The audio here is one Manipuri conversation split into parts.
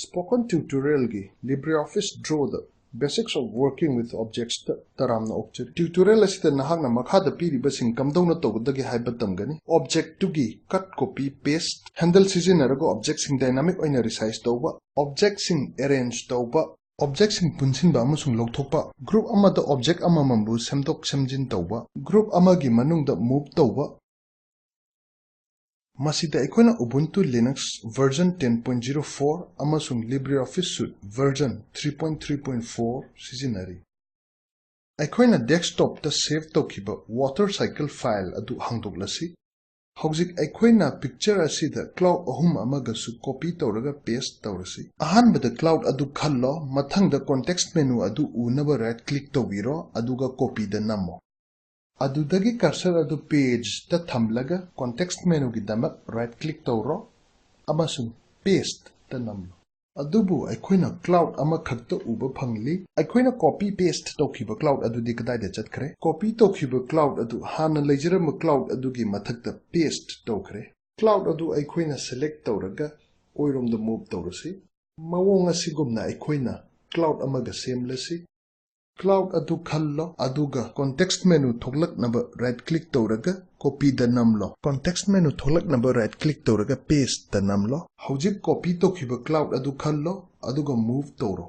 Spoken tutorial gi LibreOffice Draw the basics of working with objects taramna object tutorial asida nahakna makhada piriba sing kamdongna tobudagi haibatamgani object tugi cut copy paste handle sizinarago object sing dynamic oina resize tawba object sing arrange tawba object sing punsinba amasung lawthokpa group amada object amamambu semdok semjin tawba group amagi manungda move tawba Masida aikoina Ubuntu Linux version 10.04 amasung LibreOffice Suite version 3.3.4 sizinari. Aikoina desktop ta save tawkiba watercycle file adu hangdoklasi. Hauzik aikoina picture asida cloud ahum amagasu copy tawraga paste tawrasi. Ahanbada cloud adu khallo mathangda context menu adu unaba right click tawbiro aduga copy da namo. Adudagi cursor adu page ta thamlaga context menu gi damak right click tawro amasung paste ta namlo adubu aikoina cloud ama khakta uba phangli aikoina copy paste tawkhiba cloud adu di kadai da chatkre copy tawkhiba cloud adu hana leijrama cloud adu gi mathakta paste tawkhre cloud adu aikoina select tawraga oirom da move tawrasi mawong asigumna aikoina cloud amaga semlasi Cloud adu khallo aduga context menu thoglak naba right click tawraga copy da namlo context menu thoglak naba right click tawraga paste da namlo hojik copy tokhiba cloud adu khallo aduga move tawro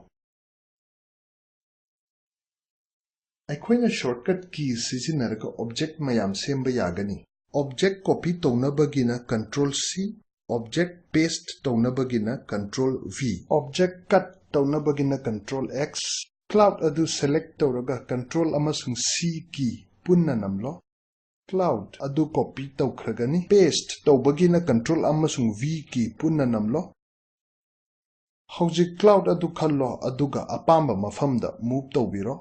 aikoina shortcut keys sizinaraga object mayam semba yagani object copy tawnabagina control C object paste tawnabagina control V object cut tawnabagina control X Cloud adu select tawraga control amasung C key punna namlo Cloud adu copy tawkhragani paste tawbagina control amasung V key punna namlo Hojik cloud adu khallo aduga apamba mafamda move tawbiro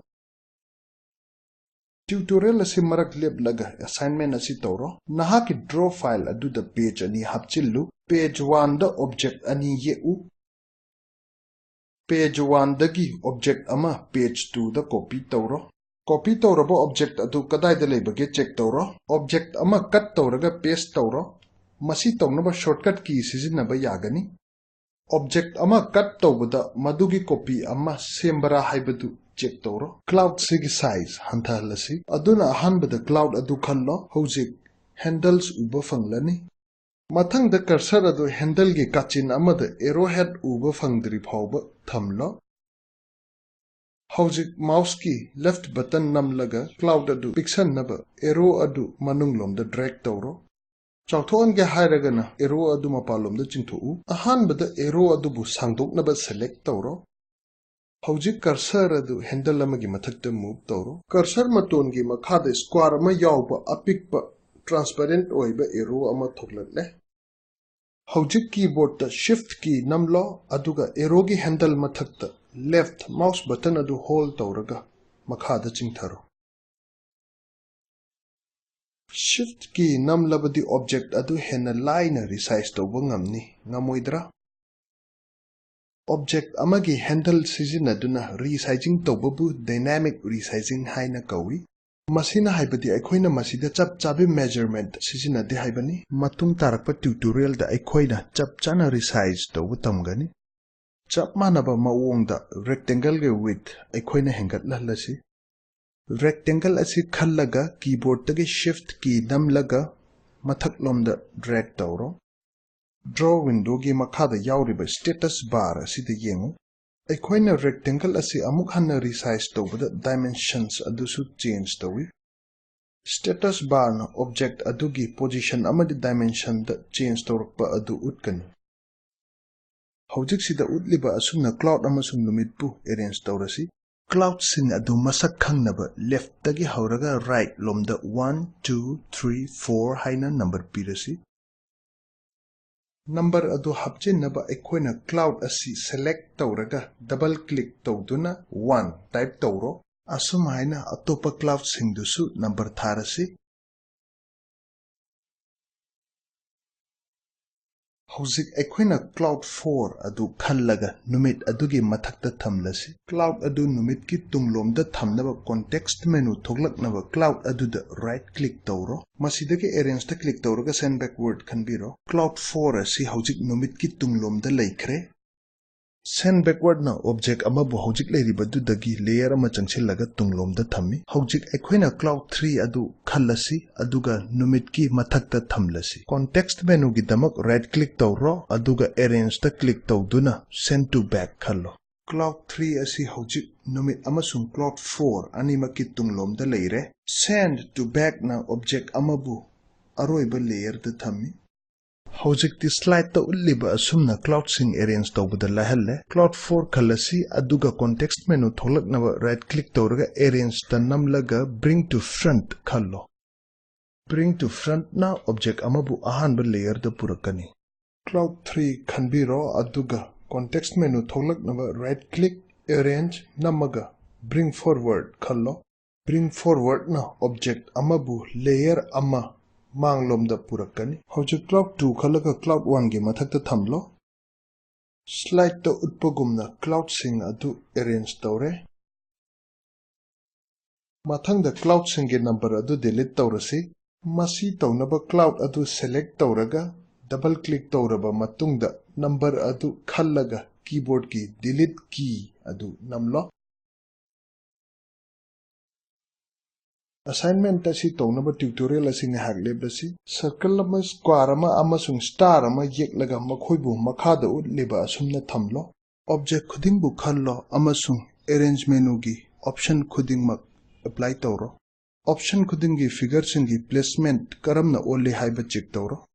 Tutorial asi marak leblaga assignment asi tawro nahaki draw file adu da page ani hapchillu page 1 da object ani yeu Page 1 dagi object ama page 2 da copy tawro. Copy tawrabo object adu kadai da leibage check tawro. Object ama cut tawraga paste tawro. Masi tawnaba shortcut key sizinaba yagani. Object ama cut tawbada madugi copy ama sembara haibadu check tawro. Cloud sigi size hantahalasi. Aduna ahanbada cloud adu khallo hojik handles uba fanglani. Mathang da cursor adu handle gi kachin amada arrowhead uba fangdri phawba thamlo Hojik mouse ki left button namlaga cloud adu pixel naba arrow adu manunglom da drag tawro chawthon ge hairagana arrow adu mapalom da chingthu ahanbada arrow adu bu sangdok naba select tawro Hojik cursor adu handle amagi mathakta move tawro cursor maton gi makhada square ama yawba apikpa transparent oiba arrow ama thoklatle Hojik keyboard ta shift key namlo aduga arrow gi handle mathakta left mouse button adu hold tawraga makhada chingtharo shift key namlabadi object adu hena line resize tawba ngamni ngamoidra object amagi handle sizinaduna resizing tawbabu dynamic resizing haina kawi Masina haibadi aikoina masida chap chabi measurement sizinade haibani matung tarakpa tutorial da aikoina chap chana resize tawba tamgani chap manaba mawongda rectangle ge width aikoina hengatlahlasi rectangle asi khallaga keyboard tagi shift key namlaga mathaklomda drag tawro draw window gi makhada yawriba status bar asida yengu Aikoina rectangle asi amuk hanna resize tawbada dimensions adusu change tawi status bar na object adugi position amadi dimension da change tawrakpa adu utkani Hojik sida utliba asumna cloud amasung numitpu arrange tawrasi cloud sin adu masak khangnaba left tagi hauraga right lomda 1 2 3 4 haina number pirasi Number adu hapchinaba aikoina cloud asi select tawraga double click tawduna 1 type tawro asumhaina atopa cloud singdusu number tharasi Hojik aikoina cloud 4 adu khallaga numit adugi mathakta thamlasi cloud adu numit ki tunglomda thamnaba context menu thoglaknaba cloud adu da right click tawro masidagi arrange ta click tawraga send backward khanbiro cloud 4 asi hojik numit ki tunglomda leikhre Send backward na object ama bu hojik leiribadu dagi layer ama changchilaga tunglomda thammi. Hojik ekhoina cloud 3 adu khallasi aduga numit ki mathakta thamlasi. Context menu gi damak right click tawro aduga arrange ta click tawduna send to back khallo. Cloud 3 asi hojik numit amasung cloud 4 animaki tunglomda leire. Send to back na object amabu aroiba layer da thammi. Hojik ti slide ta ulliba asumna cloud sing arrange tawbada lahalle. Cloud 4 khalasi aduga context menu tholaknaba right click tawraga arrange ta namlaga bring to front khallo. Bring to front na object amabu ahanba layer da purakani. Cloud 3 khanbiro aduga context menu tholaknaba right click arrange namaga bring forward khallo. Bring forward na object amabu layer ama manglomda purakani. Hojik cloud 2 khalaga cloud 1 gi mathakta thamlo. Slide ta utpagumna cloud sing adu arrange tawre. Mathangda cloud sing gi number adu delete tawrasi. Masi tawnaba cloud adu select tawraga double click tawraba matungda number adu khallaga keyboard ki delete key adu namlo. Assignment asi tawnaba tutorial asi ngahak leblasi circle ama square ama amasung star ama yeklaga makhoibu makhada utleba asumna thamlo. Object khudingbu khallo amasung arrange menu gi option khudingmak apply tawro. Option khudingi figure singi placement karamna only haiba check tawro.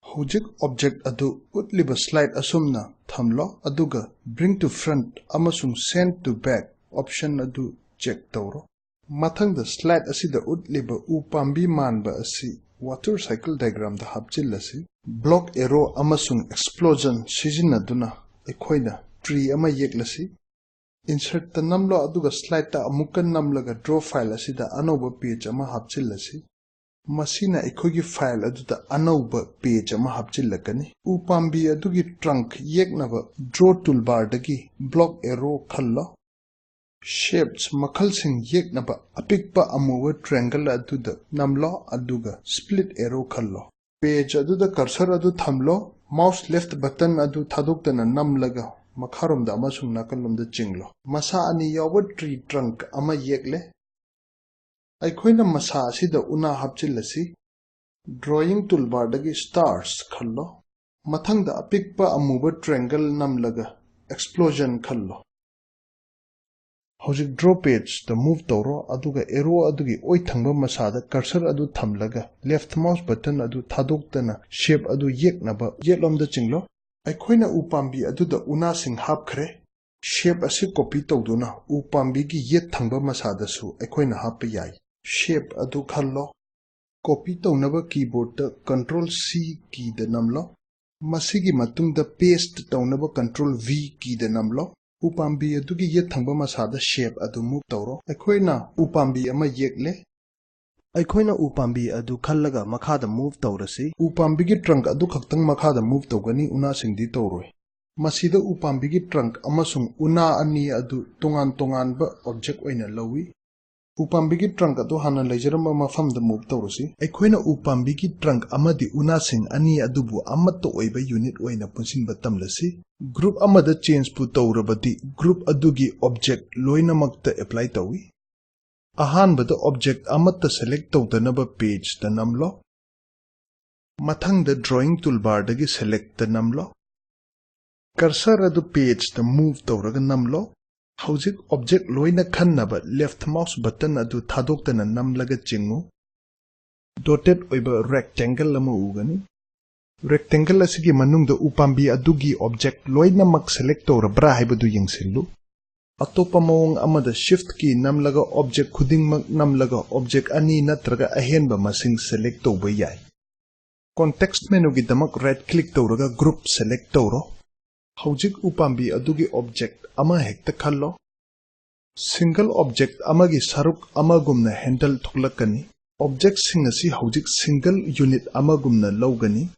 Hojik object adu utliba slide asumna thamlo aduga bring to front amasung send to back option adu check tawro. Mathangda slide asida utliba upambi manba asi water cycle diagram da hapchillasi. Block arrow amasung explosion sizinaduna ekhoina tree ama yeklasi. Insert ta namlo aduga slide ta amukan namlaga draw file asida anoba page ama hapchillasi. Masina ekhogi file aduda anoba page ama hapchillakani. Upambi adugi trunk yeknaba draw toolbar dagi block arrow khallo. Shapes makhal sing yeknaba apikpa amuwa triangle aduda namlo aduga split arrow khallo. Page aduda cursor adu thamlo. Mouse left button adu thadoktana namlaga makharomda amasung nakalomda chinglo. Masa ani yawa tree trunk ama yekle. Aikhoina masa asida una hapchillasi. Drawing toolbar dagi stars khallo. Mathangda apikpa amuwa triangle namlaga explosion khallo. Hojik draw page the move tawro aduga arrow adugi oithangba masada cursor adu thamlaga left mouse button adu thadoktana shape adu yeknaba yetlomda chinglo. Aikhoina upambi aduda una sing hapkhre. Shape asi copy tawduna upambi gi yet thangba masada su aikhoina happa yai. Shape adu khallo. Copy tawnaba keyboard ta control C key da namlo. Masigi matungda paste tawnaba control V key da namlo. Upambi adugi yet thangba masada shape adu move tawro. Aikhoina upambi ama yekle. Aikhoina upambi adu khallaga makhada move tawrasi. Upambi gi trunk adu khaktang makhada move tawgani una singdi tawroi. Masida upambi gi trunk amasung una ani adu tongan tongan ba object oina lawi. Upambi gi trunk adu hana leijaramba mafamda move tawrasi. Aikhoina upambi gi trunk amadi una sing ani adubu amatta oiba unit oina punsinba tamlasi. Group amada change pu tawrabadi group adugi object loina makta apply tawi. Ahanbada object amatta select tawdanaba page da namlo. Mathangda drawing toolbar dagi select da namlo. Cursor adu page da move tawraga namlo. Hojik object loina khannaba left mouse button adu thadoktana namlaga chingu. Dotted oiba rectangle ama ugani. Rectangle asigi manungda upambi adugi object loina mak select tawrabra haibadu yengsillu. Atopa mawong amada shift key namlaga object khudingmak namlaga object ani natraga ahenba masing select tawba yai. Context menu gi damak right click tawraga group select tawro. Hojik upambi adugi object ama hekta khallo. Single object amagi saruk amagumna handle thuklakani. Object singasi hojik single unit amagumna lawgani.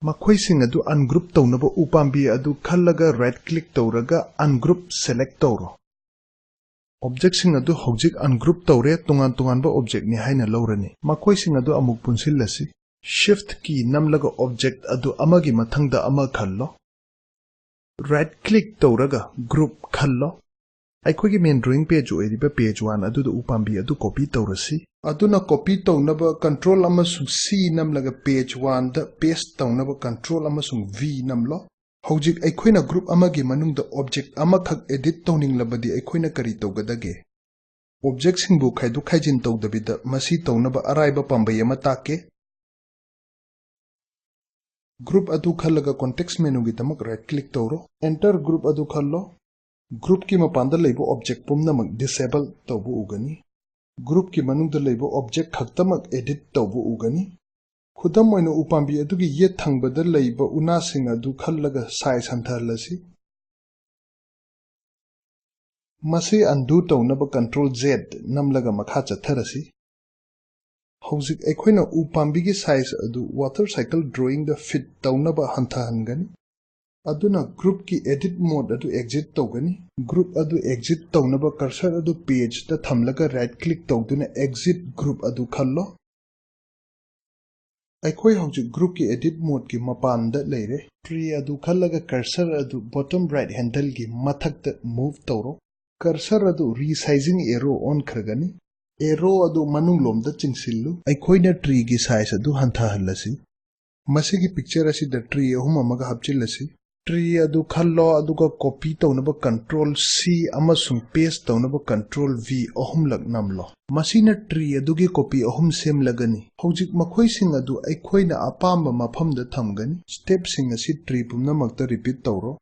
Makhoi sing adu ungroup tawnaba upambi adu khallaga right click tawraga ungroup select tawro. Object sing adu hojik ungroup tawre tongan tonganba object ni haina lawrani. Makhoi sing adu amuk punsillasi. Shift key namlaga object adu amagi mathangda ama khallo. right click tawraga group khallo ꯑꯩꯈꯣꯏꯒꯤ main drawing page ꯑꯣꯏꯔꯤꯕ page 1 ꯑꯗꯨꯗ ꯎꯄꯥꯝꯕꯤ ꯑꯗꯨ copy ꯇꯧꯔꯁꯤ ꯑꯗꯨꯅ copy ꯇꯧꯅꯕ control ꯑꯃꯁꯨꯡ C ꯅꯝꯂꯒ page 1 ꯗ paste ꯇꯧꯅꯕ control ꯑꯃꯁꯨꯡ V ꯅꯝꯂꯣ ꯍꯧꯖꯤꯛ ꯑꯩꯈꯣꯏꯅ group ꯑꯃꯒꯤ ꯃꯅꯨꯡꯗ object ꯑꯃꯈꯛ edit ꯇꯧꯅꯤꯡꯂꯕꯗꯤ ꯑꯩꯈꯣꯏꯅ ꯀꯔꯤ ꯇꯧꯒꯗꯒꯦ object ꯁꯤꯡꯕꯨ ꯈꯥꯏꯗꯣꯛ ꯈꯥꯏꯖꯤꯟ ꯇꯧꯗꯕꯤꯗ ꯃꯁꯤ ꯇꯧꯅꯕ ꯑꯔꯥꯏꯕ ꯄꯥꯝꯕꯩ ꯑꯃ ꯇꯥꯛꯀꯦ group adu khallaga context menu gi tamak right click tawro enter group adu khallo group ki mapanda leibo object pumnamak disable tawbu ugani group ki manungda leibo object khaktamak edit tawbu ugani khudam oina upambi adugi yet thangbada leiba una sing adu khallaga size hanthalasi masi undo tawnaba control Z namlaga makha chatharasi Houzik ekhoina upambigi size adu water cycle drawing the fit tawnaba hantahangani aduna group ki edit mode adu exit tawgani group adu exit tawnaba cursor adu page ta thamlaga right click tawduna exit group adu khallo aikhoi houzik group ki edit mode ki mapanda leire tree adu khallaga cursor adu bottom right handle gi mathakta move tawro cursor adu resizing arrow on khragani arrow adu manung lomda chingsillu aikhoina tree gi size adu hanthahalasi masigi picture asi the tree ahum amaga hapchilasi tree adu khallo aduga copy tawnaba control C amasung paste tawnaba control V ahum lak namlo masina tree adugi copy ahum sem lagani hojik makhoi sing adu aikhoina apamba mafamda thamgani step sing asi tree pumnamakta repeat tawro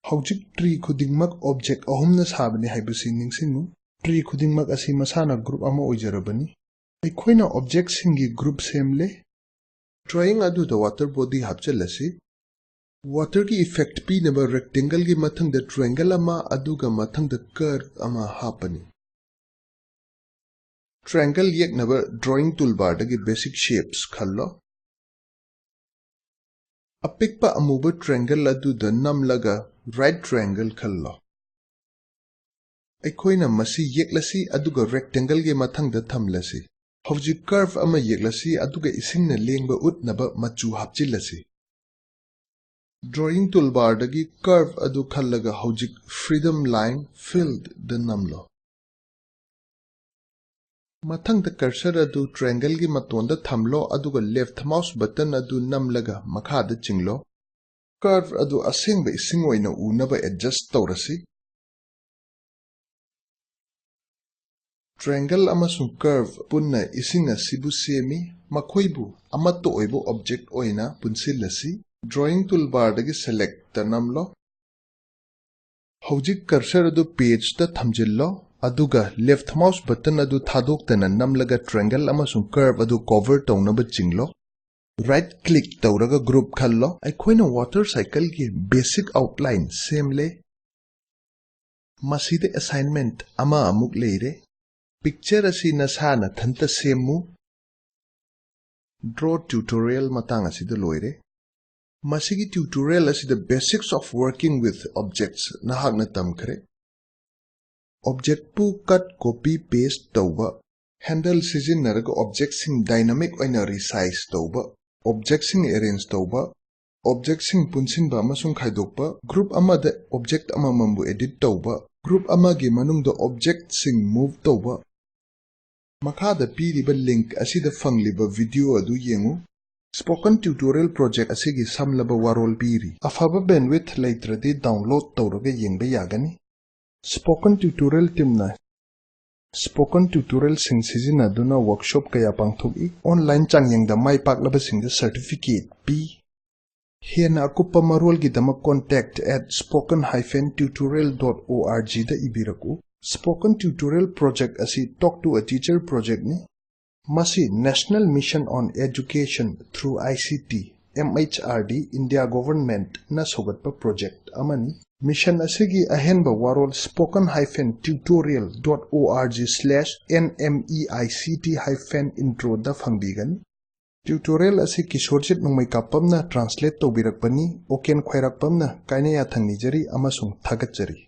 Hojik tree khudingmak object ahumna sabani haibasi ningsingu tree khudingmak asi masana group ama oijarabani aikhoina object singi group semle drawing adu the water body hapchalasi water ki effect pi naba rectangle gi mathang da triangle ama aduga mathang da curve ama hapani triangle yek naba drawing toolbar da gi basic shapes khallo apikpa amuba triangle adu da namlaga right triangle khallo aikhoina masi yeklasi aduga rectangle ge mathangda thamlasi hojik curve ama yeklasi aduga isingna lengba utnaba machu hapchilasi drawing toolbar dagi curve adu khallaga hojik freedom line filled the namlo mathangda cursor adu triangle ge matonda thamlo aduga left mouse button adu namlaga makhada chinglo curve adu asengba ising oina unaba adjust tawrasi triangle amasung curve punna ising asibu semi makhoibu amato oibo object oina punsilasi drawing toolbar dagi select tanamlo hojik cursor adu page ta thamjillo aduga left mouse button adu thadoktana namlaga triangle amasung curve adu cover tawnaba chinglo right click tawraga group khallo aikhoina water cycle gi basic outline semle maside assignment ama amuk leire picture asi nasana thanta semu draw tutorial matang asida loire masigi tutorial asi the basics of working with objects nahakna tamkhre object pu cut copy paste tawba handle sizinaraga objects sing dynamic oina resize tawba objects sing arrange tawba objects sing punsinba amasung khaidokpa group amada object amamambu edit tawba group amagi manungda object sing move tawba makhada piriba link asida fangliba video adu yengu spoken tutorial project asigi samlaba warol piri afaba bandwidth leitradi download tawraga yengba yagani spoken tutorial teamna spoken tutorial sing sizinaduna workshop kaya pangthoki online changyengda mai paklaba singda certificate pi hena akupa marol gidama contact@spoken-tutorial.org da ibiraku spoken tutorial project asi talk to a teacher project ni masi national mission on education through ICT MHRD India government na sogatpa project amani mission asigi ahenba warol spoken-tutorial.org/nmeict-intro da phangbigan tutorial asi kishorjit nungmai kapamna translate tobirakpani oken khwairakpamna kainaya thangnijari amasung thagatjari